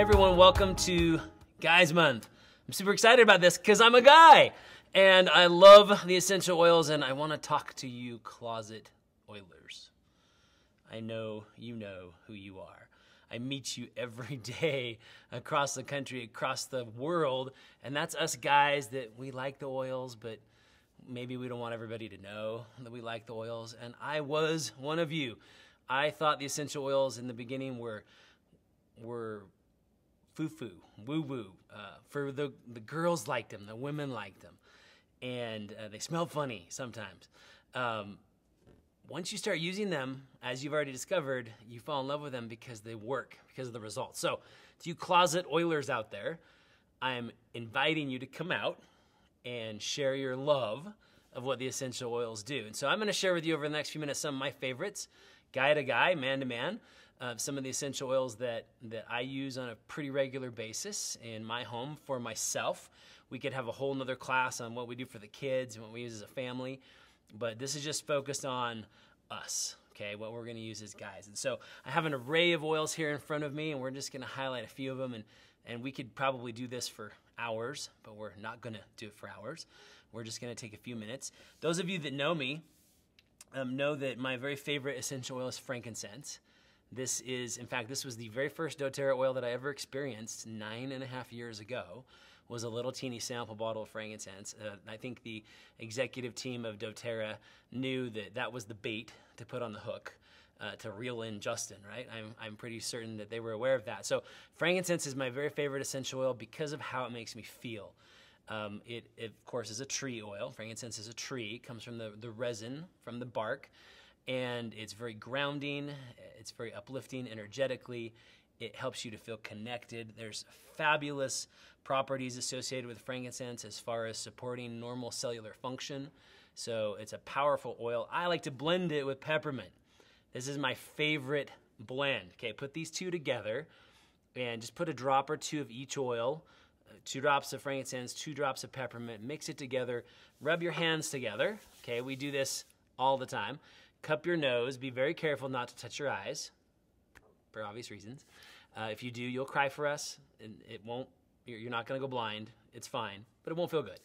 everyone, welcome to Guys Month. I'm super excited about this because I'm a guy and I love the essential oils and I want to talk to you closet oilers. I know you know who you are. I meet you every day across the country, across the world, and that's us guys that we like the oils, but maybe we don't want everybody to know that we like the oils, and I was one of you. I thought the essential oils in the beginning were foo-foo, woo-woo. For the girls liked them, the women liked them, and they smell funny sometimes. Once you start using them, as you've already discovered, you fall in love with them because they work, because of the results. So, to you closet oilers out there, I'm inviting you to come out and share your love of what the essential oils do. And so I'm gonna share with you over the next few minutes some of my favorites, guy to guy, man to man, some of the essential oils that I use on a pretty regular basis in my home for myself. We could have a whole nother class on what we do for the kids and what we use as a family, but this is just focused on us, okay, what we're gonna use as guys. And so I have an array of oils here in front of me, and we're just gonna highlight a few of them, and we could probably do this for hours, but we're not gonna do it for hours. We're just gonna take a few minutes. Those of you that know me know that my very favorite essential oil is frankincense. This is, in fact, this was the very first doTERRA oil that I ever experienced 9.5 years ago, was a little teeny sample bottle of frankincense. I think the executive team of doTERRA knew that that was the bait to put on the hook to reel in Justin, right? I'm pretty certain that they were aware of that. So frankincense is my very favorite essential oil because of how it makes me feel. It of course, is a tree oil. Frankincense is a tree. It comes from the resin, from the bark, and it's very grounding. It's very uplifting energetically. It helps you to feel connected. There's fabulous properties associated with frankincense as far as supporting normal cellular function. So it's a powerful oil. I like to blend it with peppermint. This is my favorite blend. Okay, put these two together and just put a drop or two of each oil, 2 drops of frankincense, 2 drops of peppermint, mix it together, rub your hands together. Okay, we do this all the time. Cup your nose, be very careful not to touch your eyes, for obvious reasons. If you do, you'll cry for us, and it won't, you're not gonna go blind, it's fine, but it won't feel good.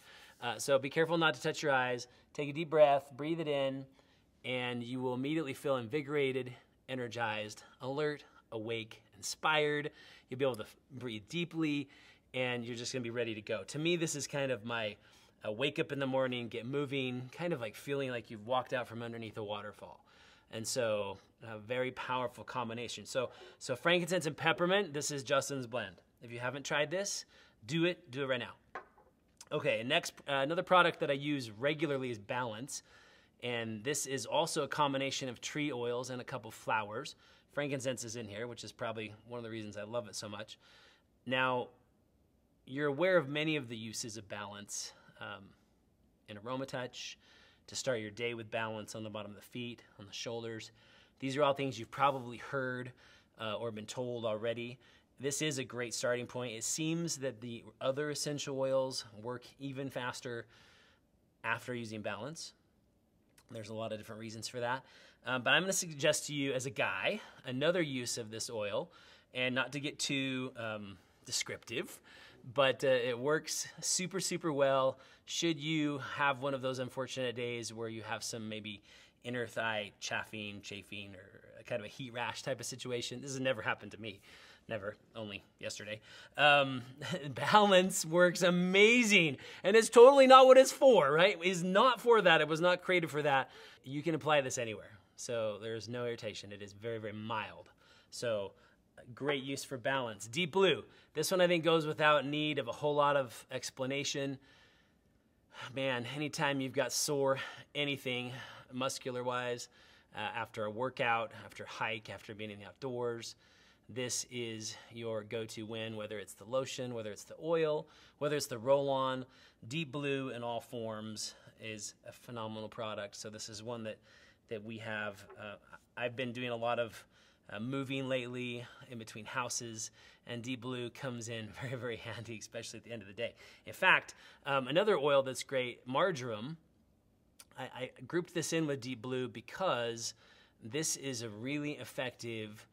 So be careful not to touch your eyes, take a deep breath, breathe it in, and you will immediately feel invigorated, energized, alert, awake, inspired. You'll be able to breathe deeply, and you're just gonna be ready to go. To me, this is kind of my wake up in the morning, get moving, kind of like feeling like you've walked out from underneath a waterfall. And so a very powerful combination. So frankincense and peppermint, this is Justin's blend. If you haven't tried this, do it right now. Okay, next, another product that I use regularly is Balance. And this is also a combination of tree oils and a couple flowers. Frankincense is in here, which is probably one of the reasons I love it so much. Now, you're aware of many of the uses of Balance in AromaTouch, to start your day with balance on the bottom of the feet, on the shoulders. These are all things you've probably heard or been told already. This is a great starting point. It seems that the other essential oils work even faster after using Balance. There's a lot of different reasons for that. But I'm gonna suggest to you as a guy, another use of this oil, and not to get too descriptive, but it works super, super well. Should you have one of those unfortunate days where you have some maybe inner thigh chafing, or kind of a heat rash type of situation, this has never happened to me. Never, only yesterday. Balance works amazing, and it's totally not what it's for, right? It's not for that. It was not created for that. You can apply this anywhere, so there's no irritation. It is very, very mild. So great use for Balance. Deep Blue. This one I think goes without need of a whole lot of explanation. Man, anytime you've got sore anything muscular-wise, after a workout, after a hike, after being in the outdoors, this is your go-to win, whether it's the lotion, whether it's the oil, whether it's the roll-on. Deep Blue in all forms is a phenomenal product. So this is one that we have. I've been doing a lot of moving lately in between houses, and Deep Blue comes in very, very handy, especially at the end of the day. In fact, another oil that's great, marjoram, I grouped this in with Deep Blue because this is a really effective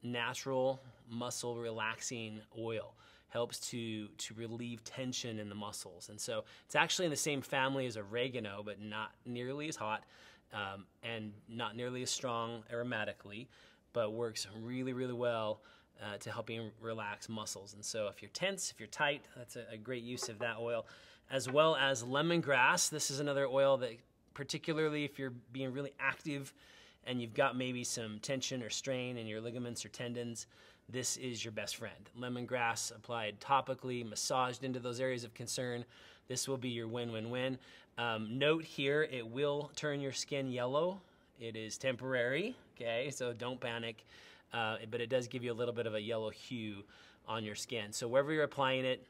natural muscle relaxing oil. Helps to relieve tension in the muscles. And so it's actually in the same family as oregano, but not nearly as hot and not nearly as strong aromatically, but works really, really well to helping relax muscles. And so if you're tense, if you're tight, that's a great use of that oil. As well as lemongrass. This is another oil that, particularly if you're being really active and you've got maybe some tension or strain in your ligaments or tendons, this is your best friend. Lemongrass applied topically, massaged into those areas of concern. This will be your win-win-win. Note here, it will turn your skin yellow. It is temporary, okay? So don't panic. But it does give you a little bit of a yellow hue on your skin. So wherever you're applying it,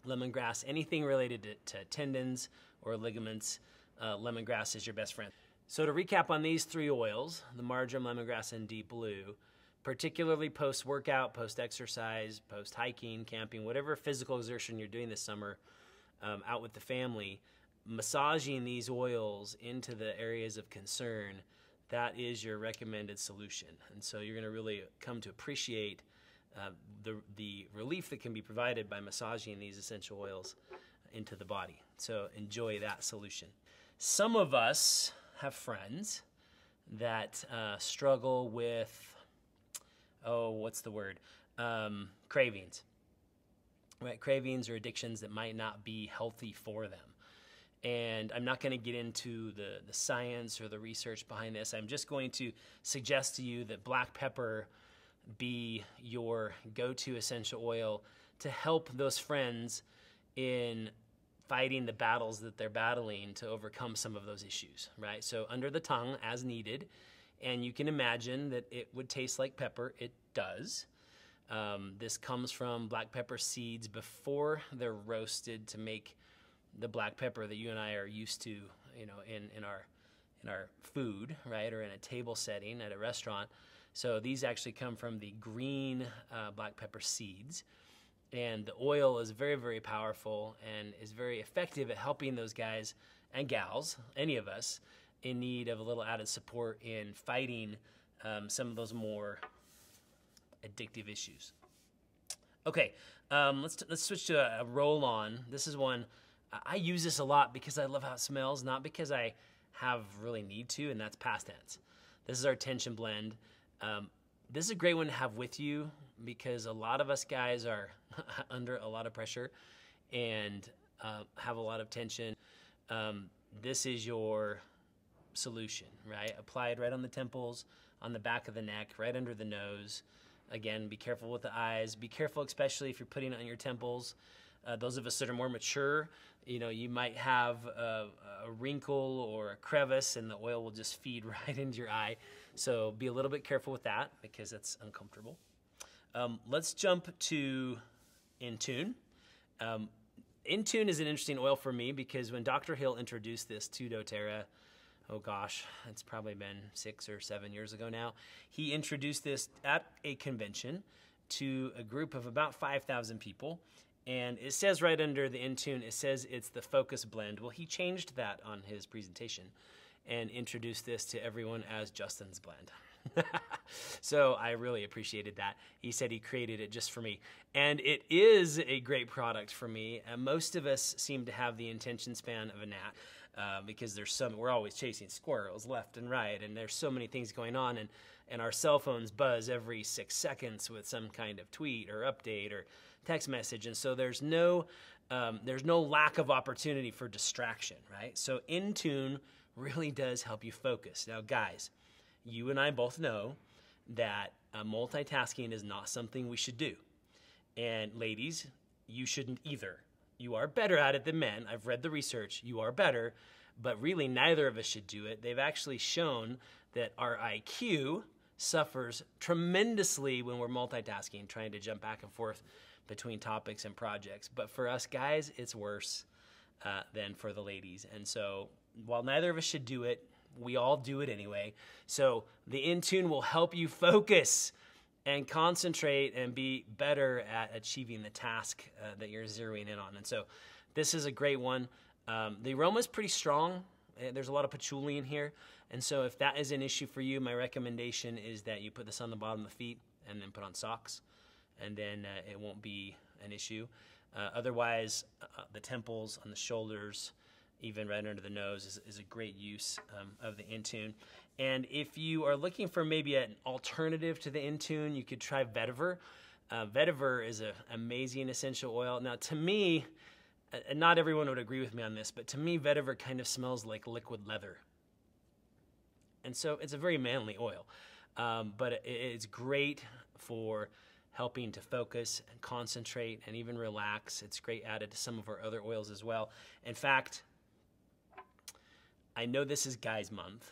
lemongrass, anything related to tendons or ligaments, lemongrass is your best friend. So to recap on these 3 oils, the marjoram, lemongrass, and deep blue, particularly post-workout, post-exercise, post-hiking, camping, whatever physical exertion you're doing this summer out with the family, massaging these oils into the areas of concern, that is your recommended solution. And so you're going to really come to appreciate the relief that can be provided by massaging these essential oils into the body. So enjoy that solution. Some of us have friends that struggle with cravings, right? Cravings or addictions that might not be healthy for them. And I'm not going to get into the science or the research behind this. I'm just going to suggest to you that black pepper be your go-to essential oil to help those friends in fighting the battles that they're battling to overcome some of those issues, right? So under the tongue as needed. And you can imagine that it would taste like pepper. It does. This comes from black pepper seeds before they're roasted to make the black pepper that you and I are used to, in our food, right, or in a table setting at a restaurant. So these actually come from the green black pepper seeds. And the oil is very, very powerful and is very effective at helping those guys and gals, any of us, in need of a little added support in fighting some of those more addictive issues. Okay, let's switch to a roll-on. This is one, I use this a lot because I love how it smells, not because I have really need to, and that's past tense. This is our tension blend. This is a great one to have with you because a lot of us guys are under a lot of pressure and have a lot of tension. This is your solution, right? Applied right on the temples, on the back of the neck, right under the nose. Again, be careful with the eyes. Be careful, especially if you're putting it on your temples. Those of us that are more mature, you might have a wrinkle or a crevice and the oil will just feed right into your eye. So be a little bit careful with that because it's uncomfortable. Let's jump to Intune. Intune is an interesting oil for me because when Dr. Hill introduced this to doTERRA, oh gosh, it's probably been 6 or 7 years ago now, he introduced this at a convention to a group of about 5,000 people. And it says right under the Intune, it says it's the Focus Blend. Well, he changed that on his presentation and introduced this to everyone as Justin's Blend. So I really appreciated that. He said he created it just for me. And it is a great product for me. Most of us seem to have the attention span of a gnat because we're always chasing squirrels left and right, and there's so many things going on, and our cell phones buzz every 6 seconds with some kind of tweet or update or text message, and so there's no lack of opportunity for distraction, right? So Intune really does help you focus. Now, guys, you and I both know that multitasking is not something we should do. And ladies, you shouldn't either. You are better at it than men. I've read the research. You are better, but really neither of us should do it. They've actually shown that our IQ suffers tremendously when we're multitasking, trying to jump back and forth between topics and projects. But for us guys, it's worse than for the ladies. And so while neither of us should do it, we all do it anyway. So the Intune will help you focus and concentrate and be better at achieving the task that you're zeroing in on. And so this is a great one. The aroma is pretty strong. There's a lot of patchouli in here. And so if that is an issue for you, my recommendation is that you put this on the bottom of the feet and then put on socks, and then it won't be an issue. Otherwise, the temples, on the shoulders, even right under the nose is a great use of the Intune. And if you are looking for maybe an alternative to the Intune, you could try Vetiver. Vetiver is an amazing essential oil. Now, to me, not everyone would agree with me on this, but to me, Vetiver kind of smells like liquid leather. And so it's a very manly oil, but it's great for helping to focus and concentrate and even relax. It's great added to some of our other oils as well. In fact, I know this is Guys Month,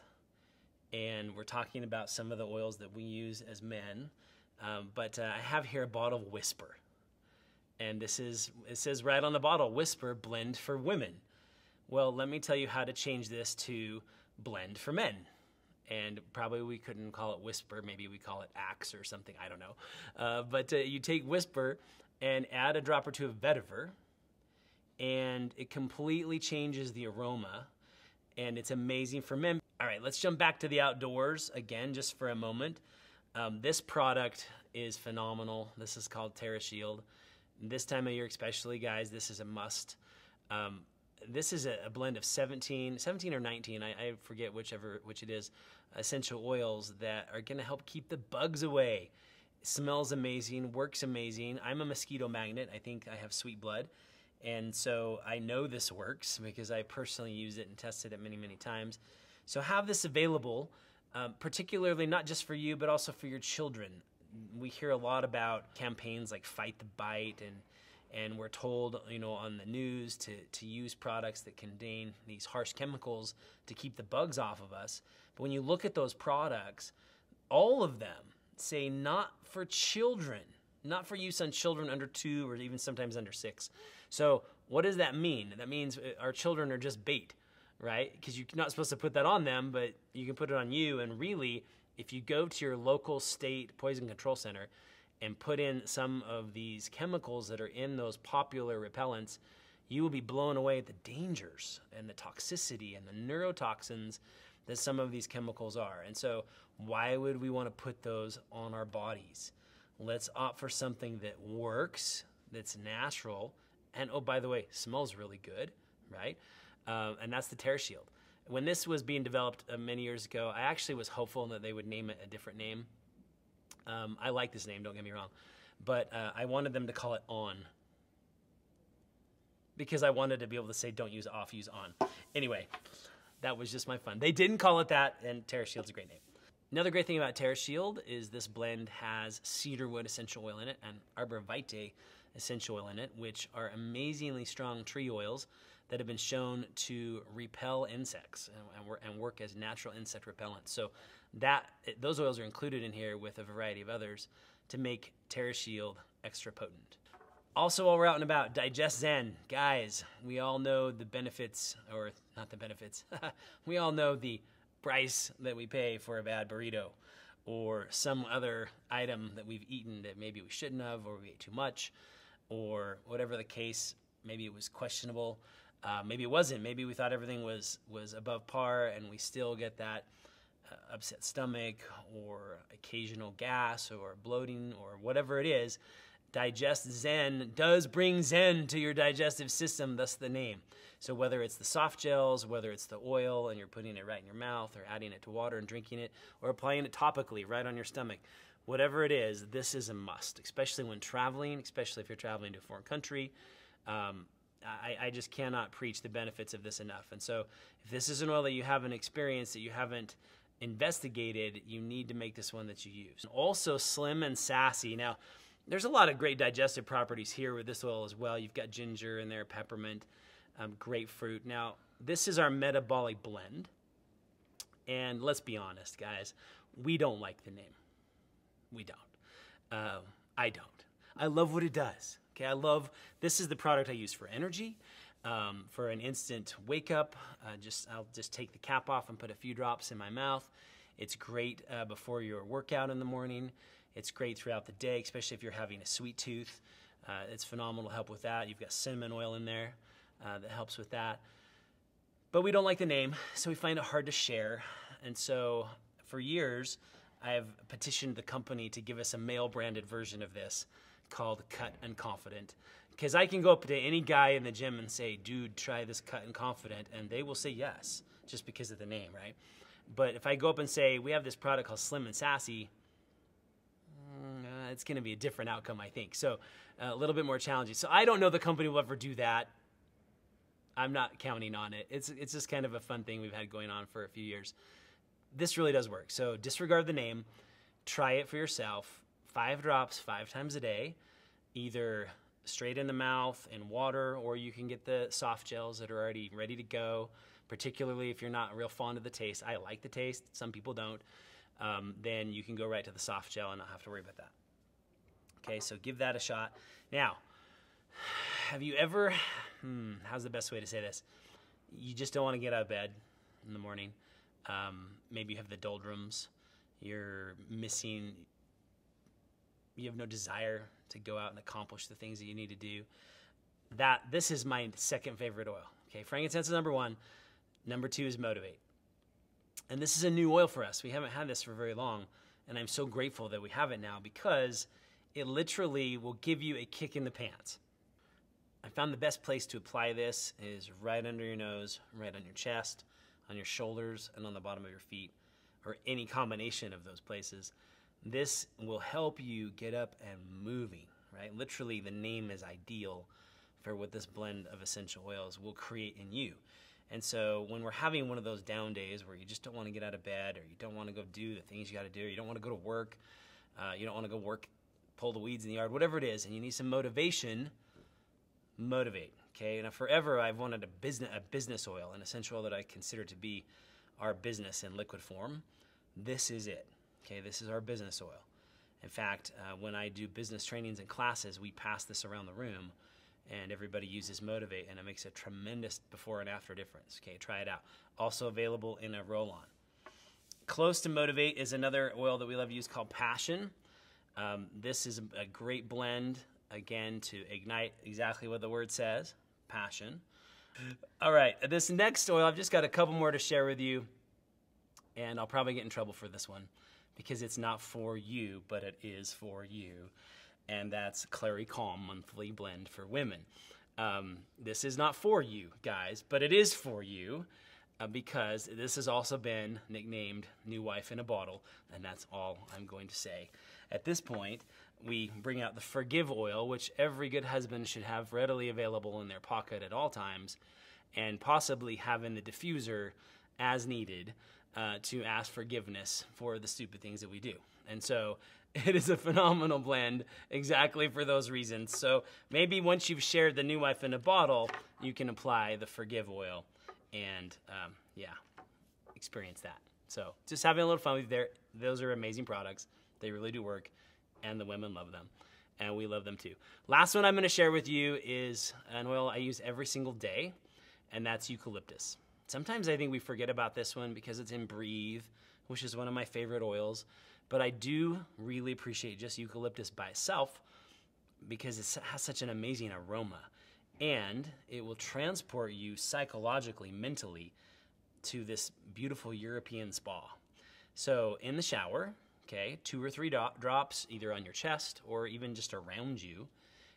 and we're talking about some of the oils that we use as men, but I have here a bottle of Whisper. And it says right on the bottle, Whisper Blend for Women. Well, let me tell you how to change this to Blend for Men. And probably we couldn't call it Whisper, maybe we call it Axe or something, I don't know. But you take Whisper and add a drop or two of Vetiver, and it completely changes the aroma, and it's amazing for men. All right, let's jump back to the outdoors again just for a moment. This product is phenomenal. This is called TerraShield. This time of year especially, guys, this is a must. This is a blend of 17 or 19, I forget which it is, essential oils that are going to help keep the bugs away. It smells amazing, works amazing. I'm a mosquito magnet. I think I have sweet blood. And so I know this works because I personally use it and tested it many, many times. So have this available, particularly not just for you, but also for your children. We hear a lot about campaigns like Fight the Bite, and we're told, on the news to use products that contain these harsh chemicals to keep the bugs off of us. But when you look at those products, all of them say not for children, not for use on children under 2 or even sometimes under 6. So what does that mean? That means our children are just bait, right? Because you're not supposed to put that on them, but you can put it on you. And really, if you go to your local state poison control center and put in some of these chemicals that are in those popular repellents, you will be blown away at the dangers and the toxicity and the neurotoxins that some of these chemicals are. And so why would we want to put those on our bodies? Let's opt for something that works, that's natural, and oh, by the way, smells really good, right? And that's the TerraShield. When this was being developed many years ago, I actually was hopeful that they would name it a different name. I like this name, don't get me wrong, but I wanted them to call it On, because I wanted to be able to say don't use off, use on. Anyway, that was just my fun. They didn't call it that, and TerraShield's a great name. Another great thing about TerraShield is this blend has cedarwood essential oil in it and arbor vitae essential oil in it, which are amazingly strong tree oils that have been shown to repel insects and work as natural insect repellents. So those oils are included in here with a variety of others to make TerraShield extra potent. Also, while we're out and about, Digest Zen. Guys, we all know the benefits, or not the benefits, we all know the price that we pay for a bad burrito or some other item that we've eaten that maybe we shouldn't have, or we ate too much, or whatever the case. Maybe it was questionable. Maybe it wasn't. Maybe we thought everything was above par, and we still get that upset stomach or occasional gas or bloating or whatever it is. Digest Zen does bring Zen to your digestive system, thus the name. So whether it's the soft gels, whether it's the oil and you're putting it right in your mouth, or adding it to water and drinking it, or applying it topically right on your stomach, whatever it is, this is a must, especially when traveling, especially if you're traveling to a foreign country. I just cannot preach the benefits of this enough. And so if this is an oil that you haven't experienced, that you haven't investigated, you need to make this one that you use. Also, Slim and Sassy. Now, there's a lot of great digestive properties here with this oil as well. You've got ginger in there, peppermint, grapefruit. Now, this is our metabolic blend. And let's be honest, guys, we don't like the name. We don't. I don't. I love what it does. Okay, this is the product I use for energy, for an instant wake up. I'll just take the cap off and put a few drops in my mouth. It's great before your workout in the morning. It's great throughout the day, especially if you're having a sweet tooth. It's phenomenal to help with that. You've got cinnamon oil in there that helps with that. But we don't like the name, so we find it hard to share. And so for years, I have petitioned the company to give us a male-branded version of this called Cut and Confident. Because I can go up to any guy in the gym and say, dude, try this Cut and Confident, and they will say yes, just because of the name, right? But if I go up and say, we have this product called Slim and Sassy, it's going to be a different outcome, I think. So a little bit more challenging. So I don't know the company will ever do that. I'm not counting on it. It's just kind of a fun thing we've had going on for a few years. This really does work. So disregard the name. Try it for yourself. 5 drops 5 times a day, either straight in the mouth in water, or you can get the soft gels that are already ready to go, particularly if you're not real fond of the taste. I like the taste. Some people don't. Then you can go right to the soft gel and not have to worry about that. Okay, so give that a shot. Now, have you ever, how's the best way to say this? You just don't want to get out of bed in the morning. Maybe you have the doldrums. You're missing, you have no desire to go out and accomplish the things that you need to do. This is my second favorite oil. Okay, frankincense is number 1. Number 2 is Motivate. And this is a new oil for us. We haven't had this for very long, and I'm so grateful that we have it now because it literally will give you a kick in the pants. I found the best place to apply this is right under your nose, right on your chest, on your shoulders, and on the bottom of your feet, or any combination of those places. This will help you get up and moving, right? Literally, the name is ideal for what this blend of essential oils will create in you. And so when we're having one of those down days where you just don't want to get out of bed, or you don't want to go do the things you got to do, or you don't want to go to work, you don't want to go work, pull the weeds in the yard, whatever it is, and you need some motivation, Motivate. Okay, now forever I've wanted a business oil, an essential oil that I consider to be our business in liquid form. This is it. Okay, this is our business oil. In fact, when I do business trainings and classes, we pass this around the room, and everybody uses Motivate, and it makes a tremendous before and after difference. Okay, try it out. Also available in a roll-on. Close to Motivate is another oil that we love to use called Passion. This is a great blend, again, to ignite exactly what the word says, passion. All right, this next oil, I've just got a couple more to share with you, and I'll probably get in trouble for this one because it's not for you, but it is for you, and that's Clary Calm Monthly Blend for Women. This is not for you, guys, but it is for you because this has also been nicknamed New Wife in a Bottle, and that's all I'm going to say. At this point, we bring out the Forgive oil, which every good husband should have readily available in their pocket at all times, and possibly have in the diffuser as needed to ask forgiveness for the stupid things that we do. And so it is a phenomenal blend exactly for those reasons. So maybe once you've shared the New Wife in a Bottle, you can apply the Forgive oil and, experience that. So just having a little fun with you there. Those are amazing products. They really do work, and the women love them, and we love them too. Last one I'm going to share with you is an oil I use every single day, and that's eucalyptus. Sometimes I think we forget about this one because it's in Breathe, which is one of my favorite oils, but I do really appreciate just eucalyptus by itself because it has such an amazing aroma, and it will transport you psychologically, mentally, to this beautiful European spa. So in the shower, okay, 2 or 3 drops either on your chest or even just around you,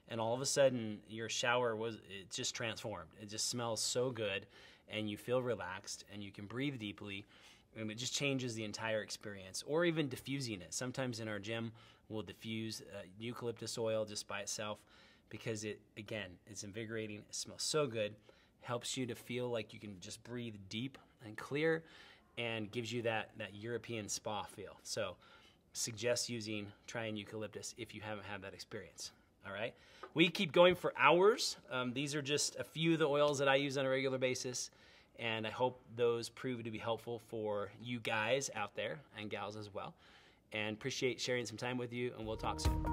and all of a sudden your shower it's just transformed. It just smells so good, and you feel relaxed, and you can breathe deeply, and it just changes the entire experience. Or even diffusing it. Sometimes in our gym we'll diffuse eucalyptus oil just by itself because it's invigorating. It smells so good, helps you to feel like you can just breathe deep and clear, and gives you that European spa feel. So suggest trying eucalyptus if you haven't had that experience. All right, we keep going for hours. These are just a few of the oils that I use on a regular basis, and I hope those prove to be helpful for you guys out there and gals as well. And appreciate sharing some time with you, and we'll talk soon.